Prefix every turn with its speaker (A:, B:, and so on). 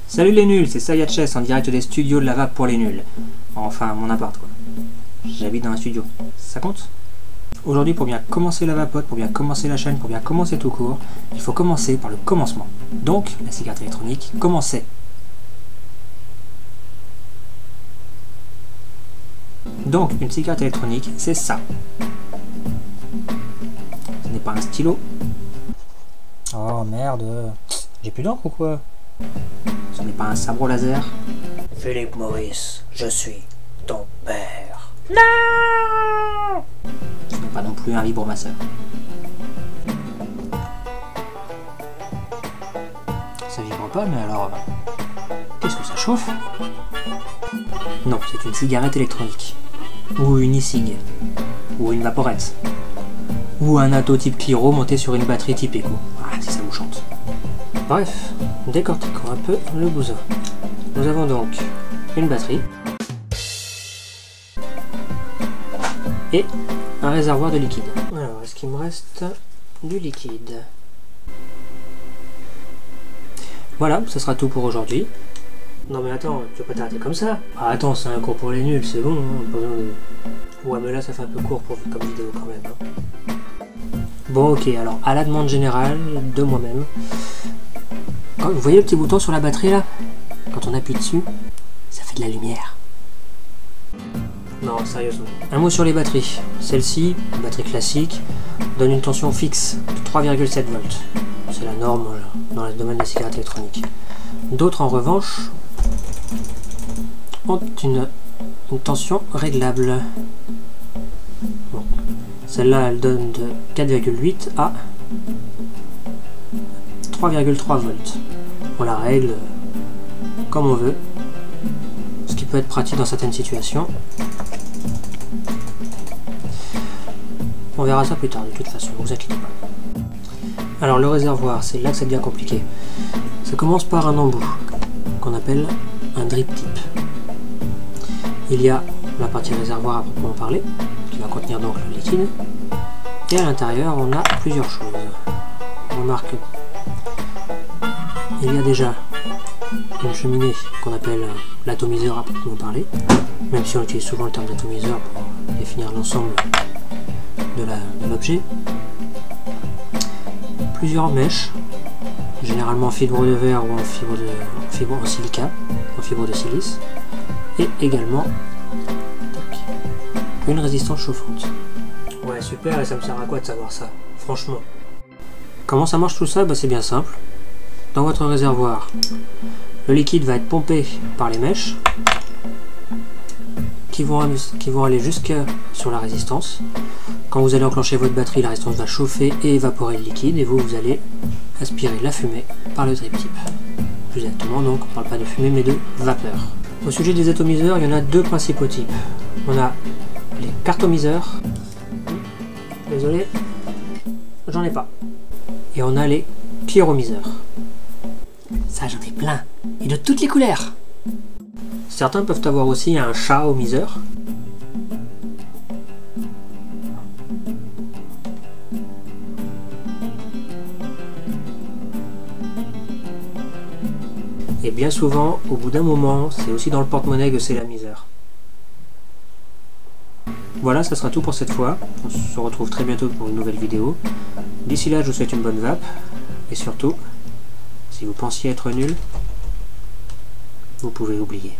A: Salut les nuls, c'est Sayatchess en direct des studios de la vape pour les nuls. Enfin, mon appart quoi. J'habite dans un studio. Ça compte? Aujourd'hui, pour bien commencer la vapote, pour bien commencer la chaîne, pour bien commencer tout court, il faut commencer par le commencement. Donc, la cigarette électronique commençait. Donc, une cigarette électronique, c'est ça. Ce n'est pas un stylo. Oh merde, j'ai plus d'encre ou quoi? Ce n'est pas un sabre laser. Philippe Maurice, je suis ton père. Non! Ce n'est pas non plus un vibromasseur. Ça vibre pas, mais alors... Qu'est-ce que ça chauffe? Non, c'est une cigarette électronique. Ou une e-cig. Ou une vaporette. Ou un atto type Cliro monté sur une batterie type Eco. Ah, si ça vous chante. Bref, décortiquons un peu le bousin. Nous avons donc une batterie et un réservoir de liquide. Alors, est-ce qu'il me reste du liquide? Voilà, ça sera tout pour aujourd'hui. Non mais attends, tu vas pas t'arrêter comme ça. Ah attends, c'est un cours pour les nuls, c'est bon, hein, pas besoin de... Ouais mais là ça fait un peu court pour comme vidéo quand même. Hein. Bon ok, alors à la demande générale de moi-même, vous voyez le petit bouton sur la batterie là? Quand on appuie dessus, ça fait de la lumière. Non, sérieusement. Un mot sur les batteries. Celle-ci, batterie classique, donne une tension fixe de 3,7 volts. C'est la norme dans le domaine des cigarettes électroniques. D'autres en revanche ont une tension réglable. Bon. Celle-là, elle donne de 4,8 à 3,3 volts. On la règle comme on veut, ce qui peut être pratique dans certaines situations. On verra ça plus tard de toute façon, ne vous inquiétez pas. Alors le réservoir, c'est là que c'est bien compliqué. Ça commence par un embout, qu'on appelle un drip tip. Il y a la partie réservoir à proprement parler, qui va contenir donc le liquide. Et à l'intérieur, on a plusieurs choses. On remarque il y a déjà une cheminée qu'on appelle l'atomiseur à proprement parler, même si on utilise souvent le terme d'atomiseur pour définir l'ensemble de l'objet. Plusieurs mèches, généralement en fibre de verre ou en fibre en silica, en fibre de silice, et également une résistance chauffante. Ouais super, et ça me sert à quoi de savoir ça, franchement? Comment ça marche tout ça? Bah, c'est bien simple. Dans votre réservoir, le liquide va être pompé par les mèches qui vont aller jusque sur la résistance. Quand vous allez enclencher votre batterie, la résistance va chauffer et évaporer le liquide et vous allez aspirer la fumée par le drip tip. Plus exactement, donc on ne parle pas de fumée mais de vapeur. Au sujet des atomiseurs, il y en a deux principaux types. On a les cartomiseurs. Désolé, j'en ai pas. Et on a les pyromiseurs. Ça, j'en ai plein. Et de toutes les couleurs. Certains peuvent avoir aussi un chaomiseur. Et bien souvent, au bout d'un moment, c'est aussi dans le porte-monnaie que c'est la misère. Voilà, ça sera tout pour cette fois. On se retrouve très bientôt pour une nouvelle vidéo. D'ici là, je vous souhaite une bonne vape. Et surtout, si vous pensiez être nul, vous pouvez oublier.